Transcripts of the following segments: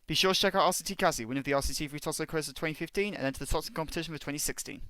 Be sure to check out RCT3, winner of the RCT3 Toxic Quiz of 2015 and enter the Toxic competition for 2016.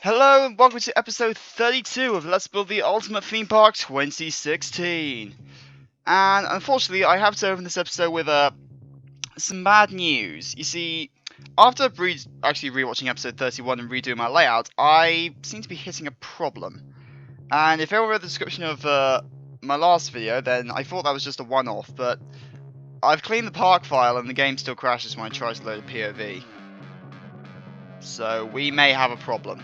Hello and welcome to episode 32 of Let's Build the Ultimate Theme Park 2016. And unfortunately, I have to open this episode with some bad news. You see, after actually rewatching episode 31 and redoing my layout, I seem to be hitting a problem. And if anyone read the description of my last video, then I thought that was just a one-off, but I've cleaned the park file and the game still crashes when I try to load a POV. So we may have a problem.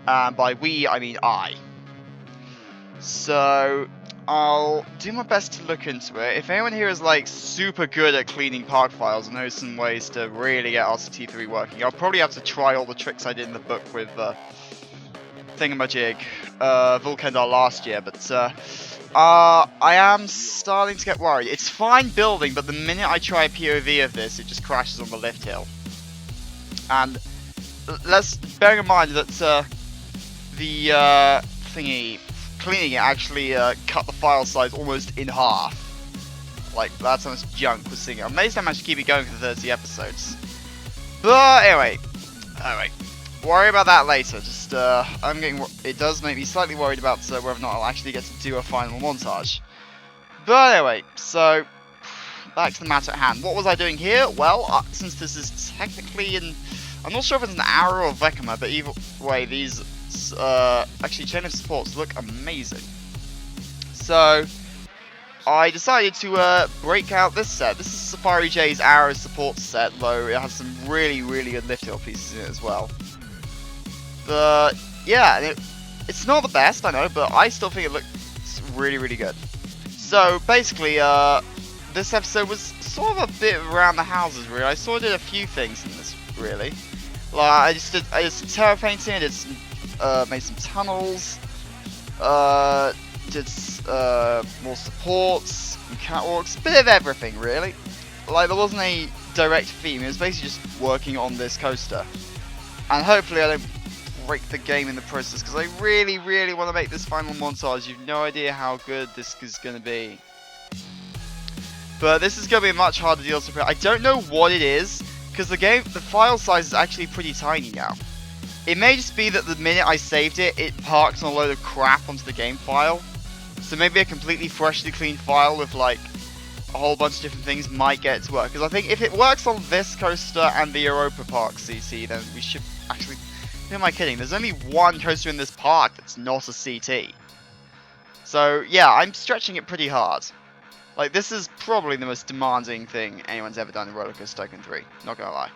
And by we, I mean I. So I'll do my best to look into it. If anyone here is like super good at cleaning park files and knows some ways to really get RCT3 working, I'll probably have to try all the tricks I did in the book with Thingamajig, Vulcandar last year, but I am starting to get worried. It's fine building, but the minute I try a POV of this, it just crashes on the lift hill. And let's bear in mind that the cleaning it actually cut the file size almost in half. Like, that's how much junk was sitting. I'm amazed I managed to keep it going for 30 episodes. But anyway, worry about that later. Just it does make me slightly worried about whether or not I'll actually get to do a final montage. But anyway, so back to the matter at hand. What was I doing here? Well, since this is technically I'm not sure if it's an Arrow or Vecma, but either way, these actually chain of supports look amazing. So I decided to break out this set. This is Safari J's Arrow support set, though it has some really good lift hill pieces in it as well. But yeah, it's not the best, I know, but I still think it looks really good. So basically, this episode was sort of a bit around the houses, really. I sort of did a few things in this, really. Like I just did some terra painting, I did some made some tunnels, did more supports, and catwalks, a bit of everything really. Like there wasn't a direct theme, it was basically just working on this coaster. And hopefully I don't break the game in the process, because I really want to make this final montage. You've no idea how good this is going to be. But this is going to be a much harder deal to prepare. I don't know what it is, because the file size is actually pretty tiny now. It may just be that the minute I saved it, it parked on a load of crap onto the game file. So maybe a completely freshly cleaned file with like a whole bunch of different things might get it to work. Because I think if it works on this coaster and the Europa Park CT, then we should actually... Who am I kidding? There's only one coaster in this park that's not a CT. So yeah, I'm stretching it pretty hard. Like this is probably the most demanding thing anyone's ever done in Roller Coaster Tycoon 3. Not gonna lie.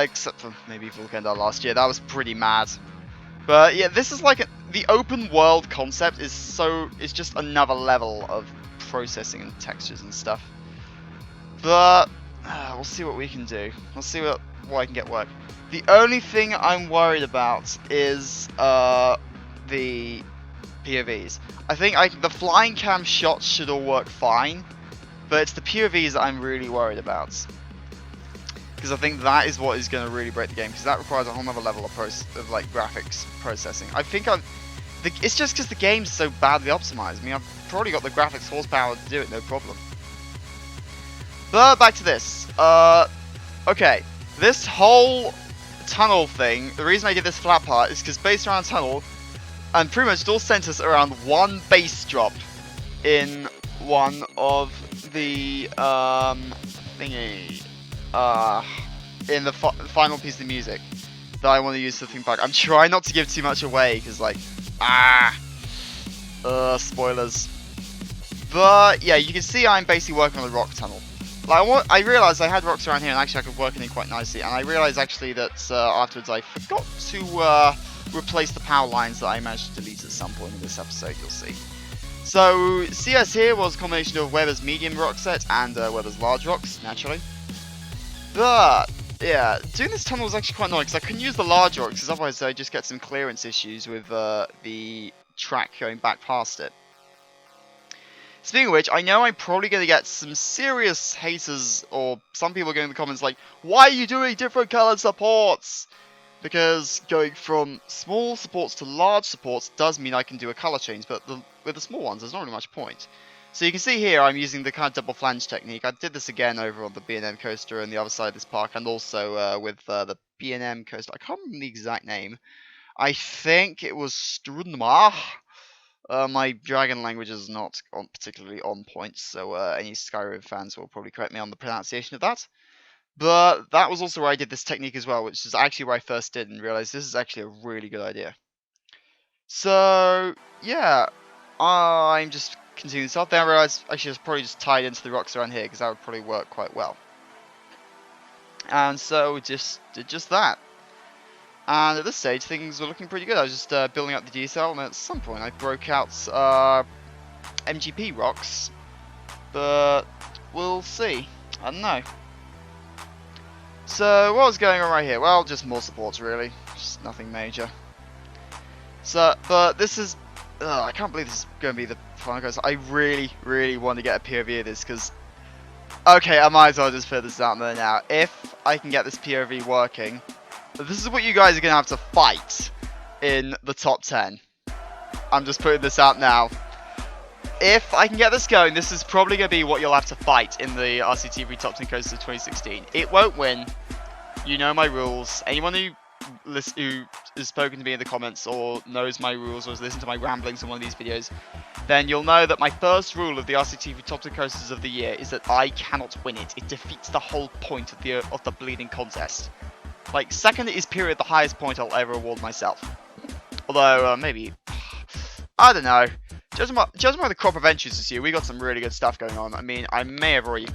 Except for maybe Vulcandar last year, that was pretty mad. But yeah, this is like the open world concept is just another level of processing and textures and stuff. But we'll see what we can do. We'll see what I can get work. The only thing I'm worried about is the POVs. I think the flying cam shots should all work fine, but it's the POVs that I'm really worried about. Because I think that is what is going to really break the game, because that requires a whole other level of graphics processing. I think it's just because the game's so badly optimized. I mean, I've probably got the graphics horsepower to do it, no problem. But back to this. Okay, this whole tunnel thing, the reason I did this flat part is because based around a tunnel, and pretty much it all centers around one bass drop in one of the in the final piece of the music that I want to use for the theme park. I'm trying not to give too much away because spoilers. But yeah, you can see I'm basically working on the rock tunnel. Like I realized I had rocks around here and actually I could work in quite nicely, and I realized actually that afterwards I forgot to replace the power lines that I managed to delete at some point in this episode, you'll see. So CS here was a combination of Weber's medium rock set and Weber's large rocks, naturally. But yeah, doing this tunnel was actually quite annoying because I couldn't use the large rocks because otherwise I just get some clearance issues with the track going back past it. Speaking of which, I know I'm probably going to get some serious haters, or some people going in the comments like, why are you doing different colored supports? Because going from small supports to large supports does mean I can do a color change, but with the small ones, there's not really much point. So you can see here I'm using the kind of double flange technique. I did this again over on the B&M coaster on the other side of this park, and also with the B&M coaster. I can't remember the exact name. I think it was Strunmar. My dragon language is not particularly on point, so any Skyrim fans will probably correct me on the pronunciation of that. But that was also where I did this technique as well, which is actually where I first did and realized this is actually a really good idea. So, yeah, I'm just continuing this off. Then I realized actually it's probably just tied into the rocks around here, because that would probably work quite well. And so we just did just that. And at this stage, things were looking pretty good. I was just building up the detail, and at some point I broke out MGP rocks. But we'll see. I don't know. So, what was going on right here? Well, just more supports, really. Just nothing major. So, but this is... I can't believe this is going to be the final coaster. I really, really want to get a POV of this, because... Okay, I might as well just put this out there now. If I can get this POV working, this is what you guys are going to have to fight in the top 10. I'm just putting this out now. If I can get this going, this is probably going to be what you'll have to fight in the RCT3 Top 10 Coasters 2016. It won't win. You know my rules. Anyone who has spoken to me in the comments or knows my rules or has listened to my ramblings in one of these videos, then you'll know that my first rule of the RCT3 Top 10 Coasters of the year is that I cannot win it. It defeats the whole point of the bleeding contest. Like, second is period the highest point I'll ever award myself. Although, maybe... I don't know. Judging by the crop of entries this year, we got some really good stuff going on. I mean, I may have already...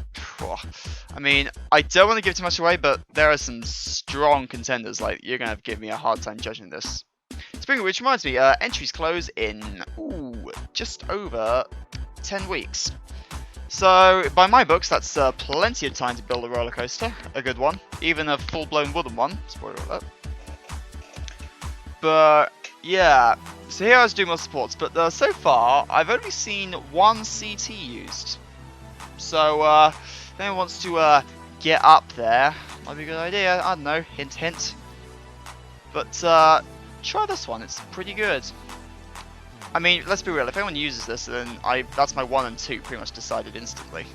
I mean, I don't want to give too much away, but there are some strong contenders. Like, you're going to have to give me a hard time judging this. Speaking of which, reminds me, entries close in, just over 10 weeks. So, by my books, that's plenty of time to build a roller coaster. A good one. Even a full-blown wooden one. Spoiler alert. But, yeah. So here I was doing my supports, but so far, I've only seen one CT used. So, if anyone wants to get up there, might be a good idea. I don't know, hint hint. But, try this one, it's pretty good. I mean, let's be real, if anyone uses this, then that's my 1 and 2 pretty much decided instantly.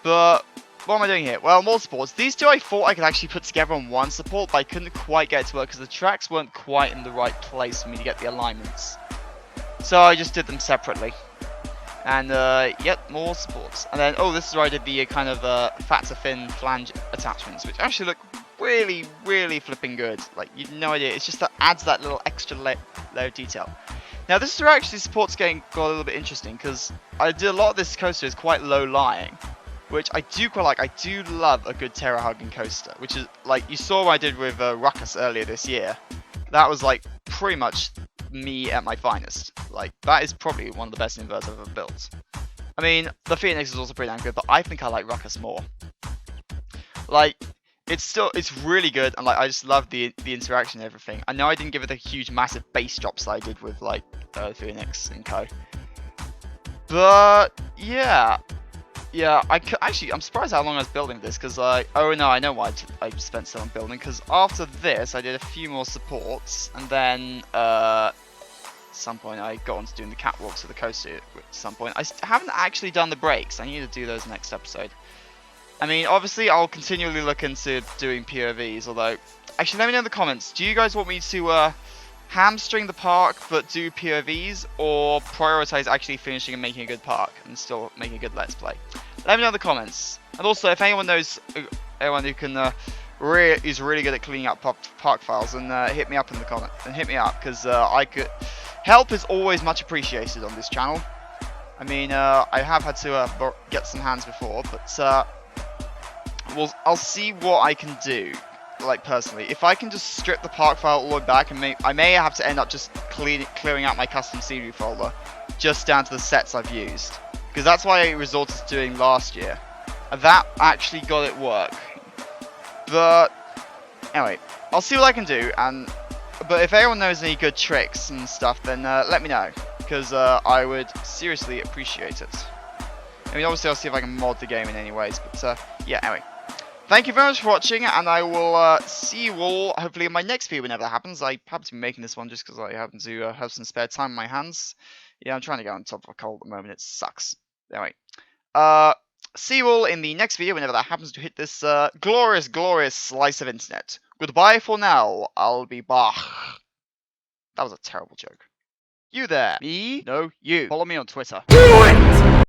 But, what am I doing here? Well, more supports. These two I thought I could actually put together on one support, but I couldn't quite get it to work because the tracks weren't quite in the right place for me to get the alignments. So I just did them separately. And, yep, more supports. And then, this is where I did the kind of fat to thin flange attachments, which actually look really, really flipping good. Like, you've no idea. It's just that adds that little extra layer of detail. Now, this is where actually supports got a little bit interesting, because I did a lot of this coaster is quite low-lying, which I do quite like. I do love a good terror hugging coaster, which is, like, you saw what I did with Ruckus earlier this year. That was, like, pretty much me at my finest. Like, that is probably one of the best inverts I've ever built. I mean, the Phoenix is also pretty damn good, but I think I like Ruckus more. Like, it's really good, and, like, I just love the interaction and everything. I know I didn't give it the huge, massive bass drops that I did with, like, Phoenix and co. But, yeah. Yeah, I'm surprised how long I was building this, because, oh no, I know why I spent so long building, because after this, I did a few more supports, and then, at some point, I got on to doing the catwalks of the coaster at some point. I haven't actually done the brakes. I need to do those next episode. I mean, obviously, I'll continually look into doing POVs, although, actually, let me know in the comments, do you guys want me to, hamstring the park but do POVs, or prioritize actually finishing and making a good park and still making a good Let's Play? Let me know in the comments. And also, if anyone knows anyone who can is really good at cleaning up park files, and hit me up in the comment and hit me up, because help is always much appreciated on this channel. I mean, I have had to get some hands before, but I'll see what I can do. Like, personally, if I can just strip the park file all the way back, and I may have to end up just clearing out my custom scenery folder just down to the sets I've used, because that's what I resorted to doing last year, and that actually got it work. But anyway, I'll see what I can do, but if anyone knows any good tricks and stuff, then let me know, because I would seriously appreciate it. I mean, obviously I'll see if I can mod the game in any ways, but yeah, anyway. thank you very much for watching, and I will see you all hopefully in my next video whenever that happens. I happen to be making this one just because I happen to have some spare time in my hands. Yeah, I'm trying to get on top of a cold at the moment. It sucks. Anyway, see you all in the next video whenever that happens to hit this glorious, glorious slice of internet. Goodbye for now. I'll be back. That was a terrible joke. You there. Me? No, you. Follow me on Twitter.